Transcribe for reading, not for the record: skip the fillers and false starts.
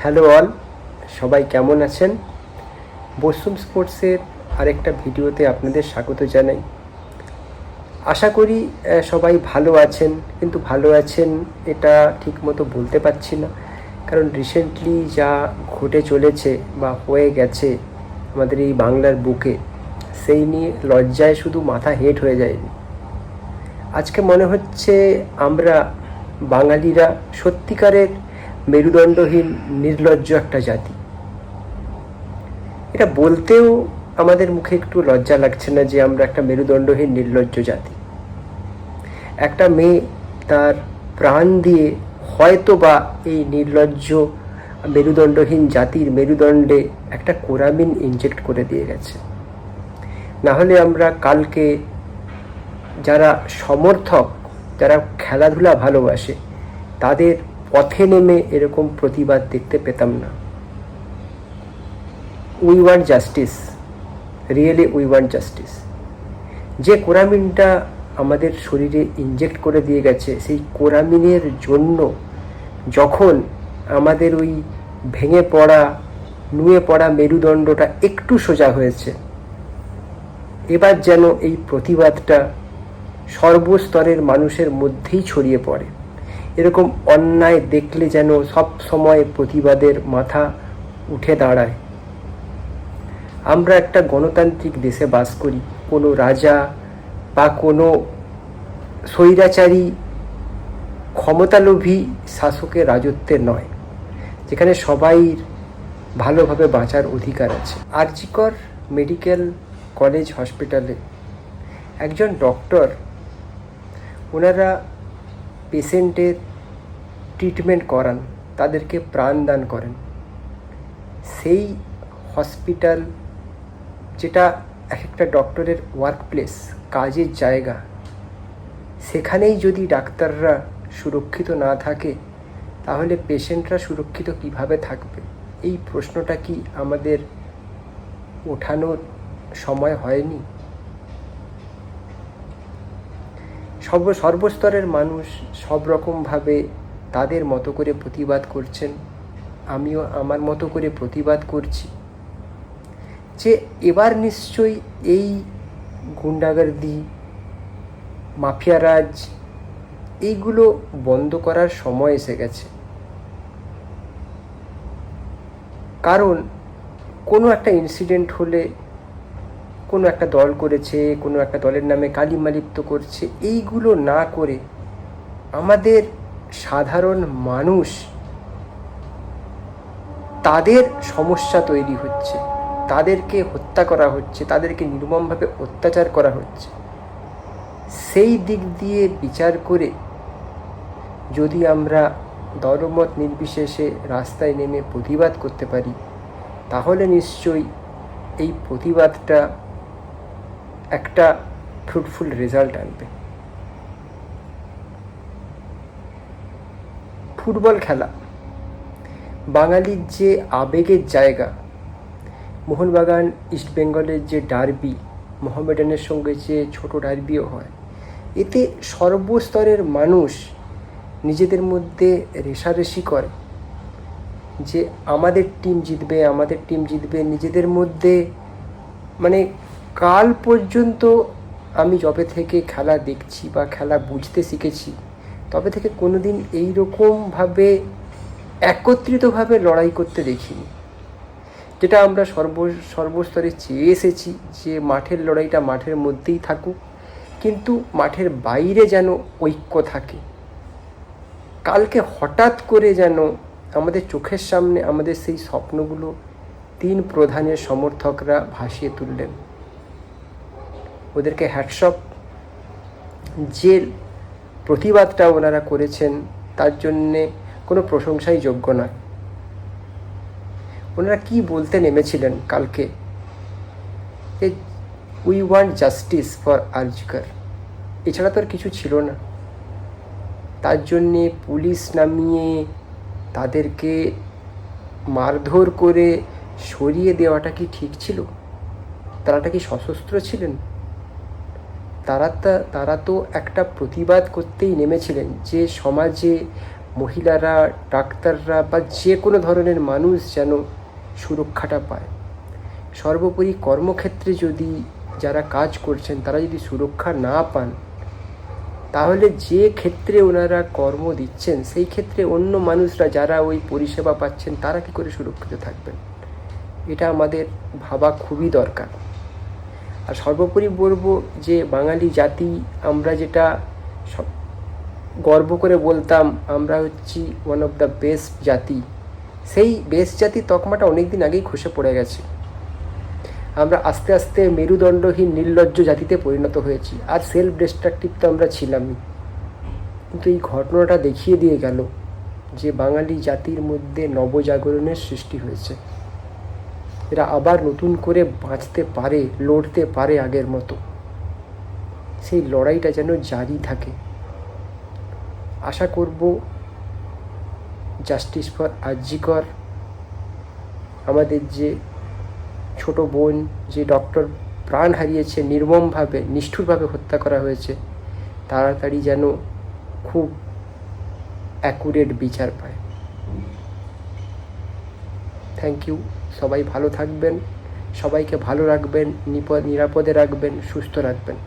Hello all, সবাই কেমন আছেন? বসুম স্পোর্টসের আরেকটা ভিডিওতে আপনাদের স্বাগত জানাই। আশা করি সবাই ভালো আছেন, কিন্তু ভালো আছেন এটা ঠিকমতো বলতে পারছি না, কারণ রিসেন্টলি যা ঘটে চলেছে বা হয়ে গেছে আমাদের এই বাংলার বুকে, সেই নিয়ে লজ্জায় শুধু মাথা হেঁট হয়ে যায়নি। আজকে মনে হচ্ছে আমরা বাঙালিরা সত্যিকারের মেরুদণ্ডহীন নির্লজ্জ একটা জাতি। এটা বলতেও আমাদের মুখে একটু লজ্জা লাগছে না যে আমরা একটা মেরুদণ্ডহীন নির্লজ্জ জাতি। একটা মেয়ে তার প্রাণ দিয়ে হয়তো বা এই নির্লজ্জ মেরুদণ্ডহীন জাতির মেরুদণ্ডে একটা কোরামিন ইনজেক্ট করে দিয়ে গেছে। না হলে আমরা কালকে যারা সমর্থক, যারা খেলাধুলা ভালোবাসে, তাদের পথে নেমে এরকম প্রতিবাদ দেখতে পেতাম না। We want justice, really we want justice. যে কোরামিনটা আমাদের শরীরে ইনজেক্ট করে দিয়ে গেছে, সেই কোরামিনের জন্য যখন আমাদের ওই ভেঙে পড়া, নুয়ে পড়া মেরুদণ্ডটা একটু সোজা হয়েছে, এবার যেন এই প্রতিবাদটা সর্বস্তরের মানুষের মধ্যেই ছড়িয়ে পড়ে। এরকম অন্যায় দেখলে যেন সব সময় প্রতিবাদের মাথা উঠে দাঁড়ায়। আমরা একটা গণতান্ত্রিক দেশে বাস করি, কোনো রাজা বা কোনো স্বৈরাচারী ক্ষমতালোভী শাসকের রাজত্বে নয়, যেখানে সবাই ভালোভাবে বাঁচার অধিকার আছে। আর.জি. কর মেডিকেল কলেজ হসপিটালে একজন ডক্টর, ওনারা পেশেন্টের ট্রিটমেন্ট করান, তাদেরকে প্রাণদান করেন। সেই হসপিটাল, যেটা এক একটা ডক্টরের ওয়ার্ক প্লেস, কাজের জায়গা, সেখানেই যদি ডাক্তাররা সুরক্ষিত না থাকে, তাহলে পেশেন্টরা সুরক্ষিত কিভাবে থাকবে? এই প্রশ্নটা কি আমাদের ওঠানোর সময় হয়নি? সর্বস্তরের মানুষ সব রকমভাবে তাদের মতো করে প্রতিবাদ করছেন। আমিও আমার মতো করে প্রতিবাদ করছি যে এবার নিশ্চয়ই এই গুন্ডাগর্দি, মাফিয়ারাজ, এইগুলো বন্ধ করার সময় এসে গেছে। কারণ কোনো একটা ইনসিডেন্ট হলে কোনো একটা দল করেছে, কোনো একটা দলের নামে কালিমালিপ্ত করছে, এইগুলো না করে আমাদের সাধারণ মানুষ, তাদের সমস্যা তৈরি হচ্ছে, তাদেরকে হত্যা করা হচ্ছে, তাদেরকে নির্মমভাবে অত্যাচার করা হচ্ছে। সেই দিক দিয়ে বিচার করে যদি আমরা দলমত নির্বিশেষে রাস্তায় নেমে প্রতিবাদ করতে পারি, তাহলে নিশ্চয়ই এই প্রতিবাদটা একটা ফ্রুটফুল রেজাল্ট আনবে। ফুটবল খেলা বাঙালির যে আবেগের জায়গা, মোহনবাগান ইস্টবেঙ্গলের যে ডার্বি, মোহামেডানের সঙ্গে যে ছোট ডার্বিও হয়, এতে সর্বস্তরের মানুষ নিজেদের মধ্যে রেষারেষি করে যে আমাদের টিম জিতবে, আমাদের টিম জিতবে। নিজেদের মধ্যে মানে কাল পর্যন্ত আমি যবে থেকে খেলা দেখছি বা খেলা বুঝতে শিখেছি, তবে থেকে কোনোদিন এইরকমভাবে একত্রিতভাবে লড়াই করতে দেখিনি, যেটা আমরা সর্বস্তরে চেয়ে এসেছি যে মাঠের লড়াইটা মাঠের মধ্যেই থাকুক, কিন্তু মাঠের বাইরে যেন ঐক্য থাকে। কালকে হঠাৎ করে যেন আমাদের চোখের সামনে আমাদের সেই স্বপ্নগুলো তিন প্রধানের সমর্থকরা ভাসিয়ে তুললেন। ওদেরকে হ্যাটসঅপ। যে প্রতিবাদটা ওনারা করেছেন তার জন্যে কোনো প্রশংসাই যোগ্য নয়। ওনারা কি বলতে নেমেছিলেন কালকে, যে উই ওয়ান্ট জাস্টিস ফর আর.জি. কর, এছাড়া তো আর কিছু ছিল না। তার জন্যে পুলিশ নামিয়ে তাদেরকে মারধর করে সরিয়ে দেওয়াটা কি ঠিক ছিল? তারাটা কি সশস্ত্র ছিলেন? তারা তো একটা প্রতিবাদ করতেই নেমেছিলেন যে সমাজে মহিলারা, ডাক্তাররা বা যে কোনো ধরনের মানুষ যেন সুরক্ষাটা পায়। সর্বোপরি কর্মক্ষেত্রে যদি যারা কাজ করছেন তারা যদি সুরক্ষা না পান, তাহলে যে ক্ষেত্রে ওনারা কর্ম দিচ্ছেন সেই ক্ষেত্রে অন্য মানুষরা যারা ওই পরিষেবা পাচ্ছেন তারা কী করে সুরক্ষিত থাকবেন, এটা আমাদের ভাবা খুবই দরকার। আর সর্বোপরি বলবো যে বাঙালি জাতি, আমরা যেটা সব গর্ব করে বলতাম আমরা হচ্ছি ওয়ান অফ দ্য বেস্ট জাতি, সেই বেস্ট জাতির তকমাটা অনেক দিন আগেই খসে পড়ে গেছে। আমরা আস্তে আস্তে মেরুদণ্ডহীন নির্লজ্জ জাতিতে পরিণত হয়েছি। আর সেলফ ডিস্ট্রাকটিভ তো আমরা ছিলামই, কিন্তু এই ঘটনাটা দেখিয়ে দিয়ে গেল যে বাঙালি জাতির মধ্যে নবজাগরণের সৃষ্টি হয়েছে। এরা আবার নতুন করে বাঁচতে পারে, লড়তে পারে আগের মতো। সেই লড়াইটা যেন জারি থাকে। আশা করব জাস্টিস ফর আর.জি. কর, আমাদের যে ছোট বোন যে ডক্টর প্রাণ হারিয়েছে, নির্মমভাবে নিষ্ঠুরভাবে হত্যা করা হয়েছে, তাড়াতাড়ি যেন খুব অ্যাকুরেট বিচার পায়। Thank you. সবাই ভালো থাকবেন, সবাইকে ভালো রাখবেন, নিরাপদে রাখবেন, সুস্থ রাখবেন।